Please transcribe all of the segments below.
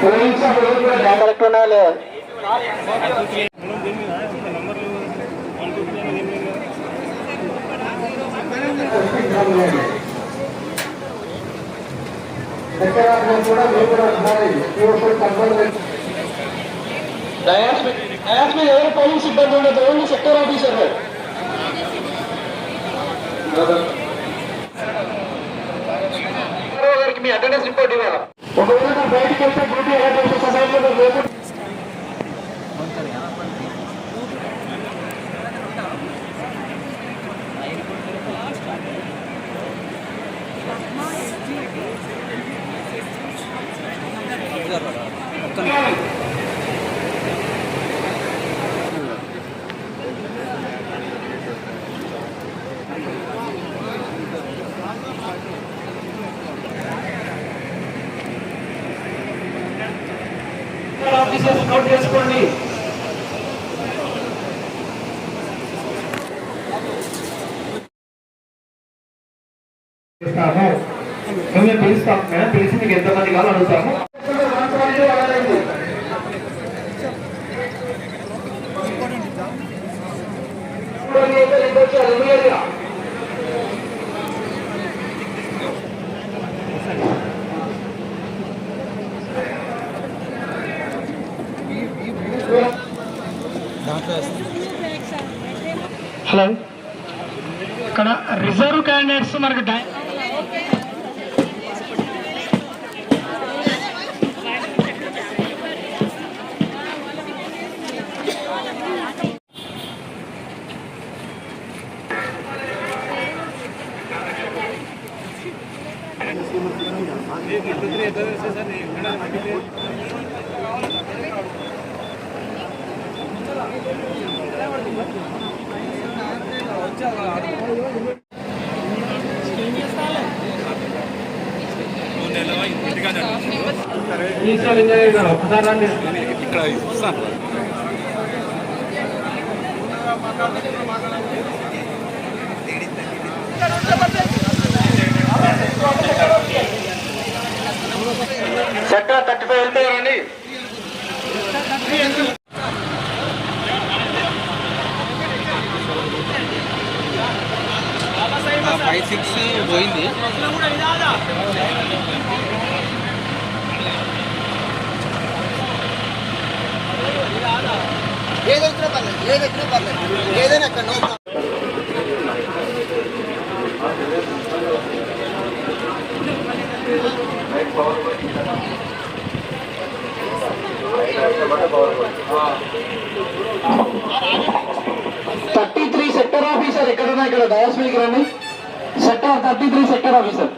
Correct ఉండాలి. Dais మీద ఎవరు పోలీస్ సిబ్బంది ఉండదు, ఓన్లీ సెక్టర్ ఆఫీసర్ గారికి మీ అటెండెన్స్ రిపోర్ట్ ఇవ్వాలి. ఒకవేళ బయటకు వెళ్తే డ్యూటీ ఎలా చేసే సమయంలో రేపు ఆఫీసర్స్ నోట్ చేసుకోండి. మేము పిలుస్తాం మేడం, పిలిచి మీకు ఎంతమంది కావాలో అడుగుతాము. హలో, ఇక్కడ రిజర్వ్ క్యాండిడేట్స్ మనకు ఇక్కడ ఇస్తాను. సెక్టర్ 35 వెళ్తారండి. 5-6 పోయింది. ఏదైనా అక్కడ 33 సెక్టర్ ఆఫీసర్ ఎక్కడున్నా ఇక్కడ డయాస్ మీదకి రండి. Sector 33 sector officer.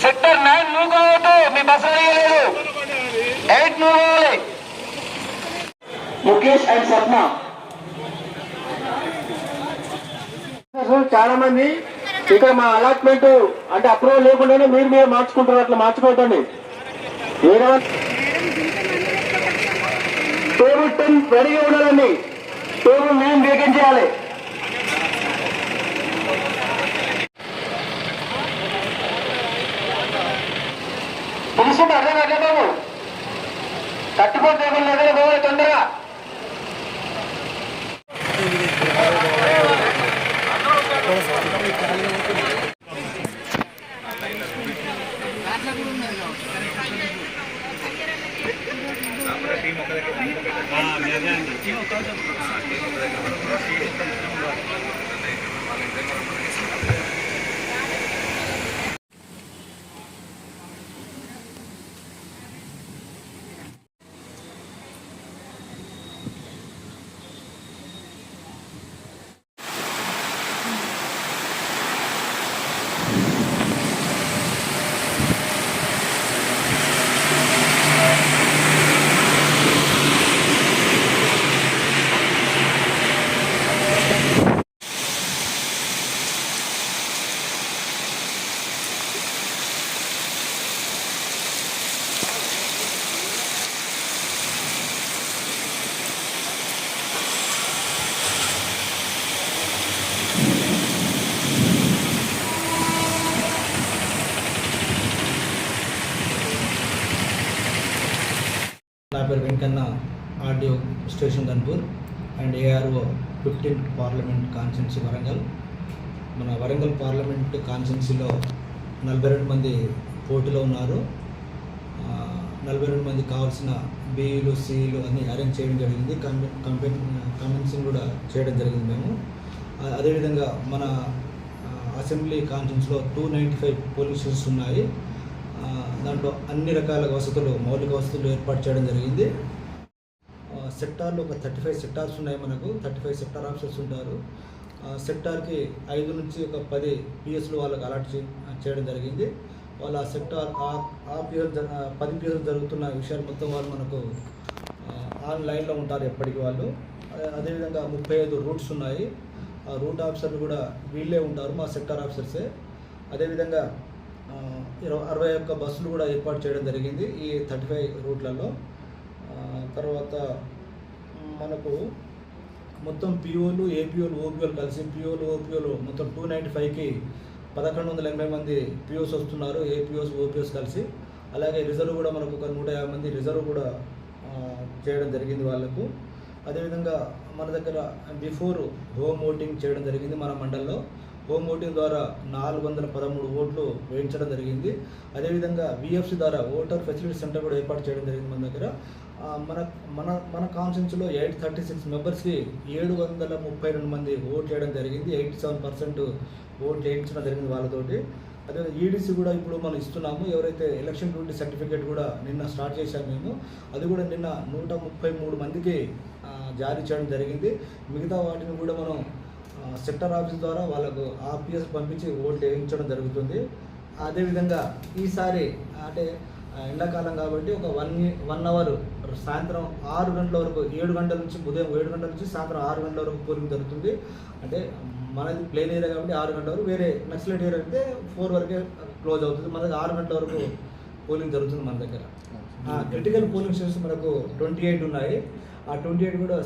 Sector 9 move కావద్దు, మీ బస్సు అడిగలేదు. 8 మూవ్ కావాలి. ముఖేష్ అండ్ సప్న. చాలా మంది ఇక్కడ మా అలాట్మెంట్ అంటే అప్రూవల్ లేకుండానే మీరు మార్చుకుంటారు, అట్లా మార్చుకోవద్దండి. టేబుల్ 10 రెడీగా ఉండాలండి. టేబుల్ 9 వేకెంట్ చేయాలి. తెలుసుంటే అర్థం అట్లా బాబు, 34 టేబుల్ దగ్గర పోవాలి తొందరగా. నా పేరు Venkanna, RDO station Dhanpur and ARO 15th parliament constituency Warangal. మన వరంగల్ పార్లమెంట్ కాన్స్టిట్యున్సీలో 42 మంది పోటీలో ఉన్నారు. 42 మంది కావాల్సిన బీఈలు సిఈలు అన్నీ అరేంజ్ చేయడం జరిగింది. కన్వెన్సింగ్ కూడా చేయడం జరిగింది మేము. అదేవిధంగా మన అసెంబ్లీ కాన్స్టిట్యున్సీలో 295 పోలింగ్ స్టేషన్స్ ఉన్నాయి. దాంట్లో అన్ని రకాల వసతులు, మౌలిక వసతులు ఏర్పాటు చేయడం జరిగింది. సెక్టార్లు ఒక 35 సెక్టార్స్ ఉన్నాయి. మనకు 35 సెక్టార్ ఆఫీసర్స్ ఉంటారు. సెక్టార్కి 5 నుంచి ఒక 10 పిఎస్లు వాళ్ళకి అలాట్ చేయడం జరిగింది. వాళ్ళ సెక్టార్ ఆ పిఎస్ 10 పిఎస్ జరుగుతున్న విషయాలు మొత్తం వాళ్ళు మనకు ఆన్లైన్లో ఉంటారు ఎప్పటికీ వాళ్ళు. అదేవిధంగా 35 రూట్స్ ఉన్నాయి. ఆ రూట్ ఆఫీసర్లు కూడా వీళ్ళే ఉంటారు, మా సెక్టార్ ఆఫీసర్సే. అదేవిధంగా 61 బస్సులు కూడా ఏర్పాటు చేయడం జరిగింది ఈ 35 రూట్లలో. తర్వాత మనకు మొత్తం పిఓలు, ఏపీఓలు, ఓపీఓలు కలిసి పిఓలు, ఓపీఓలు మొత్తం 295కి 1180 మంది పిఓస్ వస్తున్నారు, ఏపీఓస్, ఓపీఓస్ కలిసి. అలాగే రిజర్వ్ కూడా మనకు ఒక 150 మంది రిజర్వ్ కూడా చేయడం జరిగింది వాళ్ళకు. అదేవిధంగా మన దగ్గర బిఫోర్ హోమ్ ఓటింగ్ చేయడం జరిగింది. మన మండలంలో హోమ్ ఓటింగ్ ద్వారా 413 ఓట్లు వేయించడం జరిగింది. అదేవిధంగా విఎఫ్సి ద్వారా ఓటర్ ఫెసిలిటీ సెంటర్ కూడా ఏర్పాటు చేయడం జరిగింది మన దగ్గర. మన కాన్స్టిట్యున్సీలో 836 మెంబర్స్కి 732 మంది ఓట్ చేయడం జరిగింది. 87% ఓట్లు వేయించడం జరిగింది వాళ్ళతోటి. అదే ఈడీసీ కూడా ఇప్పుడు మనం ఇస్తున్నాము. ఎవరైతే ఎలక్షన్ డ్యూటీ సర్టిఫికేట్ కూడా నిన్న స్టార్ట్ చేశాము మేము. అది కూడా నిన్న 133 మందికి జారీ చేయడం జరిగింది. మిగతా వాటిని కూడా మనం సెక్టర్ ఆఫీస్ ద్వారా వాళ్ళకు ఆర్పిఎస్ పంపించి ఓట్లు వేయించడం జరుగుతుంది. అదేవిధంగా ఈసారి అంటే ఎండాకాలం కాబట్టి ఒక 1 అవర్ సాయంత్రం 6 గంటల వరకు, 7 గంటల నుంచి ఉదయం 7 గంటల నుంచి సాయంత్రం 6 గంటల వరకు పోలింగ్ జరుగుతుంది. అంటే మనది ప్లేన్ ఏరియా కాబట్టి 6 గంటల వరకు, వేరే నక్సలైట్ ఏరియా అయితే 4 వరకే క్లోజ్ అవుతుంది. మన దగ్గర 6 గంటల వరకు పోలింగ్ జరుగుతుంది మన దగ్గర. క్రిటికల్ పోలింగ్ స్టేషన్స్ మనకు 28 ఉన్నాయి. ఆ 28 కూడా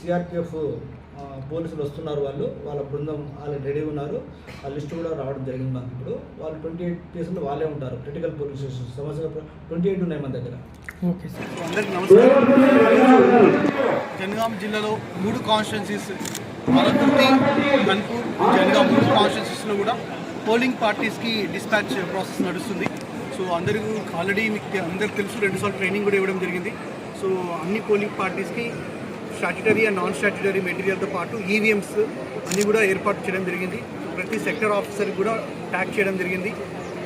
సిఆర్పిఎఫ్ పోలీసులు వస్తున్నారు. వాళ్ళ బృందం ఆల్రెడీ రెడీ ఉన్నారు. ఆ లిస్ట్ కూడా రావడం జరిగింది మనకి. ఇప్పుడు వాళ్ళు 28 ప్లేసులు వాళ్ళే ఉంటారు. క్రిటికల్ పోలింగ్ స్టేషన్స్ సమస్యగా 28 ఉన్నాయి మన దగ్గర. Okay sir. అందరికీ నమస్కారం. జనగాం జిల్లాలో 3 కాన్స్టిట్యున్సీస్, వరకుర్తి, ధన్పూర్, జనగాం 3 కాన్స్టిట్యున్సీస్లో కూడా పోలింగ్ పార్టీస్కి డిస్పాచ్ ప్రాసెస్ నడుస్తుంది. సో అందరికీ ఆల్రెడీ మీకు అందరికి తెలుసు, 2 సార్లు ట్రైనింగ్ కూడా ఇవ్వడం జరిగింది. సో అన్ని పోలింగ్ పార్టీస్కి స్టాట్యుటరీ అండ్ నాన్ స్టాట్యుటరీ మెటీరియల్తో పాటు ఈవీఎంస్ అన్నీ కూడా ఏర్పాటు చేయడం జరిగింది. ప్రతి సెక్టర్ ఆఫీసర్కి కూడా ట్యాగ్ చేయడం జరిగింది.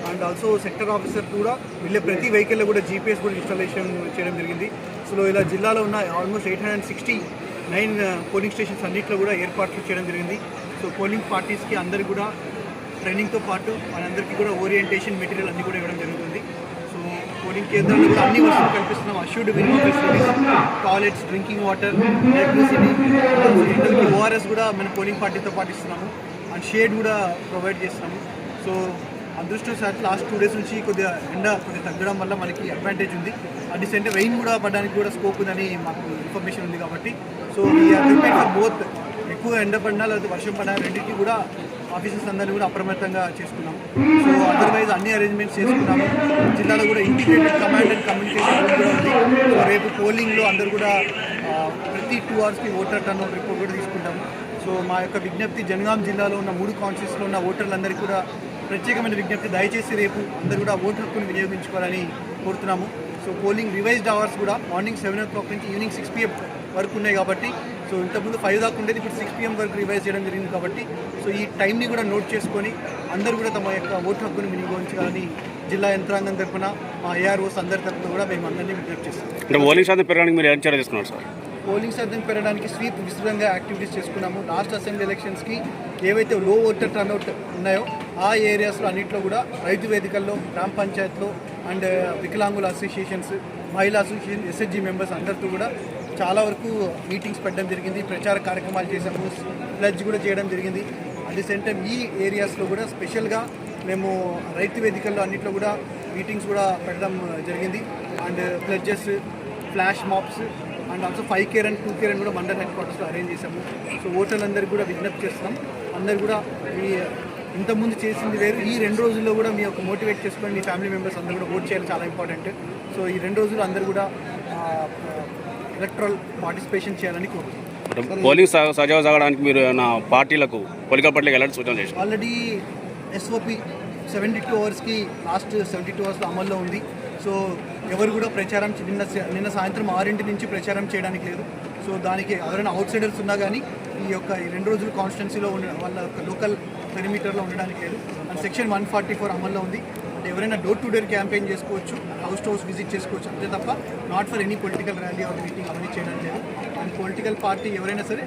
అండ్ ఆల్సో సెక్టర్ ఆఫీసర్ కూడా వీళ్ళే ప్రతి వెహికల్లో కూడా జీపీఎస్ కూడా ఇన్స్టాలేషన్ చేయడం జరిగింది. సో ఇలా జిల్లాలో ఉన్న ఆల్మోస్ట్ 869 పోలింగ్ స్టేషన్స్ అన్నింటిలో కూడా ఏర్పాట్లు చేయడం జరిగింది. సో పోలింగ్ పార్టీస్కి అందరికీ కూడా ట్రైనింగ్తో పాటు మనందరికీ కూడా ఓరియంటేషన్ మెటీరియల్ అన్నీ కూడా ఇవ్వడం జరుగుతుంది. పోలింగ్ కేంద్రాల్లో కూడా అన్ని వసతులు కల్పిస్తున్నాం. Assured minimum facilities, toilets, drinking water, electricity, ORS కూడా మన పోలింగ్ పార్టీతో పాటిస్తున్నాము. అండ్ షేడ్ కూడా ప్రొవైడ్ చేస్తున్నాము. సో అదృష్టవశాత్తు లాస్ట్ 2 days నుంచి కొద్దిగా తగ్గడం వల్ల మనకి అడ్వాంటేజ్ ఉంది. At the same time rain కూడా పడడానికి కూడా స్కోప్ ఉందని మాకు ఇన్ఫర్మేషన్ ఉంది కాబట్టి so we are prepared for both. ఎక్కువ ఎండ పడినా లేకపోతే వర్షం పడినా రెండింటికి కూడా ఆఫీసర్స్ అందరినీ కూడా అప్రమత్తంగా చేసుకున్నాము. సో అదర్వైజ్ అన్ని అరేంజ్మెంట్స్ చేసుకున్నాము. జిల్లాలో కూడా ఇంటిగ్రేటెడ్ కమాండ్ అండ్ కమ్యూనికేషన్ కూడా ఉంది. సో రేపు పోలింగ్లో అందరూ కూడా ప్రతి 2 hours ఓటర్ టర్న్ రిపోర్ట్ కూడా తీసుకుంటాము. సో మా యొక్క విజ్ఞప్తి, జనగాం జిల్లాలో ఉన్న 3 కాన్స్టిట్యున్సీలో ఉన్న ఓటర్లందరికీ కూడా ప్రత్యేకమైన విజ్ఞప్తి, దయచేసి రేపు అందరూ కూడా ఓటర్ హక్కును వినియోగించుకోవాలని కోరుతున్నాము. సో పోలింగ్ రివైజ్డ్ అవర్స్ కూడా మార్నింగ్ 7 o'clock నుంచి ఈవినింగ్ 6 PM వరకు ఉన్నాయి కాబట్టి, సో ఇంతకుముందు 5 దాకా ఉండేది, ఇప్పుడు 6 PM వరకు రివైజ్ చేయడం జరిగింది కాబట్టి సో ఈ టైంని కూడా నోట్ చేసుకొని అందరూ కూడా తమ యొక్క ఓటు హక్కును వినియోగించాలని జిల్లా యంత్రాంగం తరఫున మా ఏఆర్ఓస్ అందరి తరఫున కూడా మేము అందరినీ విజ్ఞప్తి చేస్తాం. పోలింగ్ శాతం పెరగడానికి మీరు ఏం చర్య తీసుకున్నారు సార్? పోలింగ్ శాతం పెరగడానికి స్వీప్ విస్తృతంగా యాక్టివిటీస్ చేసుకున్నాము. లాస్ట్ అసెంబ్లీ ఎలక్షన్స్కి ఏవైతే లో ఓటర్ టర్న్అవుట్ ఉన్నాయో ఆ ఏరియాస్లో అన్నింటిలో కూడా రైతు వేదికల్లో, గ్రామ పంచాయత్లో అండ్ వికలాంగుల అసోసియేషన్స్, మహిళా అసోసియేషన్, ఎస్హెచ్జి మెంబర్స్ అందరితో కూడా చాలా వరకు మీటింగ్స్ పెట్టడం జరిగింది. ప్రచార కార్యక్రమాలు చేసాము, ప్లెడ్జ్ కూడా చేయడం జరిగింది. అట్ ది సేమ్ టైం ఈ ఏరియాస్లో కూడా స్పెషల్గా మేము రైతు వేదికల్లో అన్నింటిలో కూడా మీటింగ్స్ కూడా పెట్టడం జరిగింది. And pledges, flash mobs and also 5K run, 2K run కూడా మండల్ హెడ్ క్వార్టర్స్లో అరేంజ్ చేసాము. సో ఓటర్లందరికీ కూడా విజ్ఞప్తి చేస్తున్నాం. అందరు కూడా మీ ఇంతకుముందు చేసింది వేరు, ఈ 2 రోజుల్లో కూడా మీ యొక్క మోటివేట్ చేసుకొని మీ ఫ్యామిలీ మెంబర్స్ అందరూ కూడా ఓట్ చేయాలి, చాలా ఇంపార్టెంట్. సో ఈ 2 రోజులు అందరూ కూడా ఎలక్ట్రల్ పార్టిసిపేషన్ చేయాలని కోరుతున్నాను. అంటే పోలింగ్ సజావు సాగడానికి మీరు నా పార్టీలకు పొలికల్ పార్టీలకు ఎలాంటి సూచన చేశారు? ఆల్రెడీ ఎస్ఓపి 72 అవర్స్కి లాస్ట్ 72 అవర్స్లో అమల్లో ఉంది. సో ఎవరు కూడా ప్రచారం నిన్న సాయంత్రం 6 నుంచి ప్రచారం చేయడానికి లేదు. సో దానికి ఎవరైనా అవుట్ సైడర్స్ ఉన్నా కానీ ఈ 2 రోజులు కాన్స్టిట్యున్సీలో వాళ్ళ లోకల్ పెరిమీటర్లో ఉండడానికి లేదు. అండ్ సెక్షన్ 144 అమల్లో ఉంది. అంటే ఎవరైనా డోర్ టు డోర్ క్యాంపెయిన్ చేసుకోవచ్చు, హౌస్ టు హౌస్ విజిట్ చేసుకోవచ్చు, అంతే తప్ప not for any political rally or meeting అవన్నీ చేయడానికి లేదు. అండ్ పొలిటికల్ పార్టీ ఎవరైనా సరే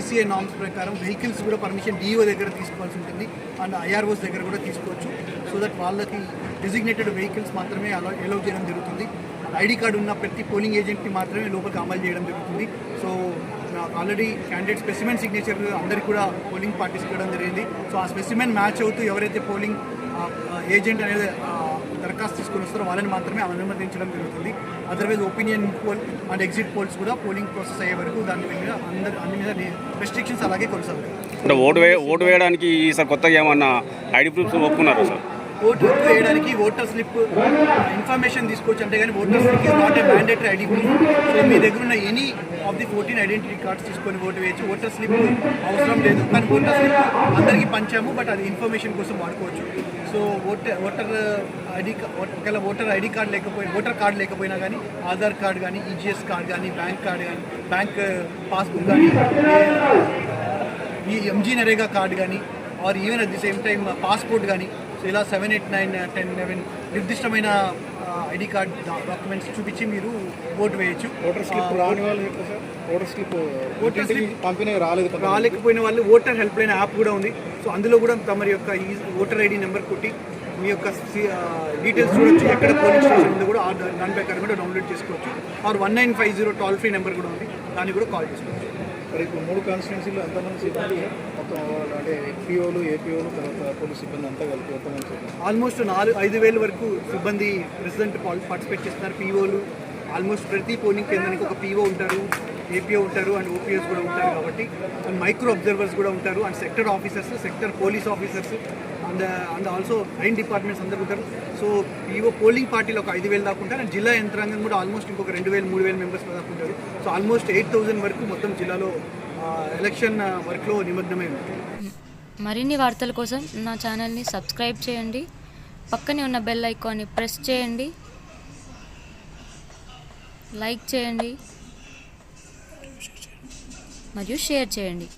ఈసీఐ నామ్స్ ప్రకారం వెహికల్స్ కూడా పర్మిషన్ డిఓ దగ్గర తీసుకోవాల్సి ఉంటుంది అండ్ ఐఆర్ఓస్ దగ్గర కూడా తీసుకోవచ్చు. సో దట్ వాళ్ళకి డెసిగ్నేటెడ్ వెహికల్స్ మాత్రమే అలౌ చేయడం జరుగుతుంది. ఐడి కార్డు ఉన్న ప్రతి పోలింగ్ ఏజెంట్ని మాత్రమే లోపలికి అమలు చేయడం జరుగుతుంది. So already candidate specimen signature అందరికీ కూడా పోలింగ్ పార్టీస్ ఇవ్వడం జరిగింది. సో ఆ స్పెసిమెన్ మ్యాచ్ అవుతూ ఎవరైతే పోలింగ్ ఏజెంట్ అనేది దరఖాస్తు తీసుకొని వస్తారో వాళ్ళని మాత్రమే అనుమతించడం జరుగుతుంది. Otherwise opinion poll and exit polls కూడా పోలింగ్ ప్రాసెస్ అయ్యే వరకు దాని మీద అన్ని మీద రెస్ట్రిక్షన్స్ అలాగే కొనసాగుతాయి. అంటే ఓటు వేయడానికి ఈసారి కొత్తగా ఏమన్నా ఐడి ప్రూఫ్స్ ఒప్పుకున్నారు సార్? ఓటు వేయడానికి ఓటర్ స్లిప్ ఇన్ఫర్మేషన్ తీసుకోవచ్చు, అంటే కానీ voter slip is not a mandatory ID proof. So మీ దగ్గర ఉన్న any of the 14 identity cards తీసుకొని ఓటు వేయచ్చు. ఓటర్ స్లిప్ అవసరం లేదు, కానీ ఓటర్ స్లిప్ అందరికీ పంచాము, బట్ అది ఇన్ఫర్మేషన్ కోసం వాడుకోవచ్చు. సో ఒకవేళ voter ID card voter card లేకపోయినా కానీ ఆధార్ కార్డ్ కానీ ఈజీఎస్ కార్డ్ కానీ బ్యాంక్ కార్డ్ కానీ బ్యాంక్ పాస్బుక్ కానీ ఈ ఎంజీ నరేగా కార్డు కానీ or even at the same time passport కానీ, సో ఇలా 7, 8, 9, 10, 11 నిర్దిష్టమైన ఐడి కార్డ్ డాక్యుమెంట్స్ చూపించి మీరు ఓటు వేయచ్చు. ఓటర్ స్లిప్ రాని వాళ్ళు ఓటర్ స్లిప్ పంపిణీ రాలేకపోయిన వాళ్ళు ఓటర్ హెల్ప్ లైన్ యాప్ కూడా ఉంది. సో అందులో కూడా తమరి యొక్క ఈ ఓటర్ ఐడి నెంబర్ కొట్టి మీ యొక్క డీటెయిల్స్ చూడొచ్చు, ఎక్కడ పోలింగ్ స్టేషన్ ఉందో కూడా దాని ప్రకారం కూడా డౌన్లోడ్ చేసుకోవచ్చు. ఆర్ 1950 టోల్ ఫ్రీ నెంబర్ కూడా ఉంది, దాన్ని కూడా కాల్ చేసుకోవచ్చు. మరి ఇప్పుడు 3 కాన్స్టిట్యున్సీలు ఎంతమంది సిబ్బంది మొత్తం అంటే పిఓలు ఏపీఓలు తర్వాత పోలీస్ సిబ్బంది అంతా కలిపి ఎంతమంది? ఆల్మోస్ట్ 5,000 వరకు సిబ్బంది ప్రెసిడెంట్ పార్టిసిపేట్ చేస్తున్నారు. పిఓలు ఆల్మోస్ట్ ప్రతి పోలింగ్ కేంద్రానికి ఒక పిఓ ఉంటారు, ఏపీఓ ఉంటారు అండ్ ఓపీఎస్ కూడా ఉంటారు కాబట్టి, అండ్ మైక్రో అబ్జర్వర్స్ కూడా ఉంటారు and sector officers, sector police officers and also rain departments అందరూ ఉంటారు. సో పిఓ పోలింగ్ పార్టీలో ఒక 5,000 దాకా ఉంటారు అండ్ జిల్లా యంత్రాంగం కూడా ఆల్మోస్ట్ ఇంకొక 2,000-3,000 మెంబర్స్ దాకా ఉంటారు. సో ఆల్మోస్ట్ 8,000 వరకు మొత్తం జిల్లాలో ఎలక్షన్ వర్క్లో నిమగ్నమై ఉంటుంది. మరిన్ని వార్తల కోసం నా ఛానల్ని సబ్స్క్రైబ్ చేయండి, పక్కనే ఉన్న బెల్ ఐకాన్ని ప్రెస్ చేయండి, లైక్ చేయండి మరియు షేర్ చేయండి.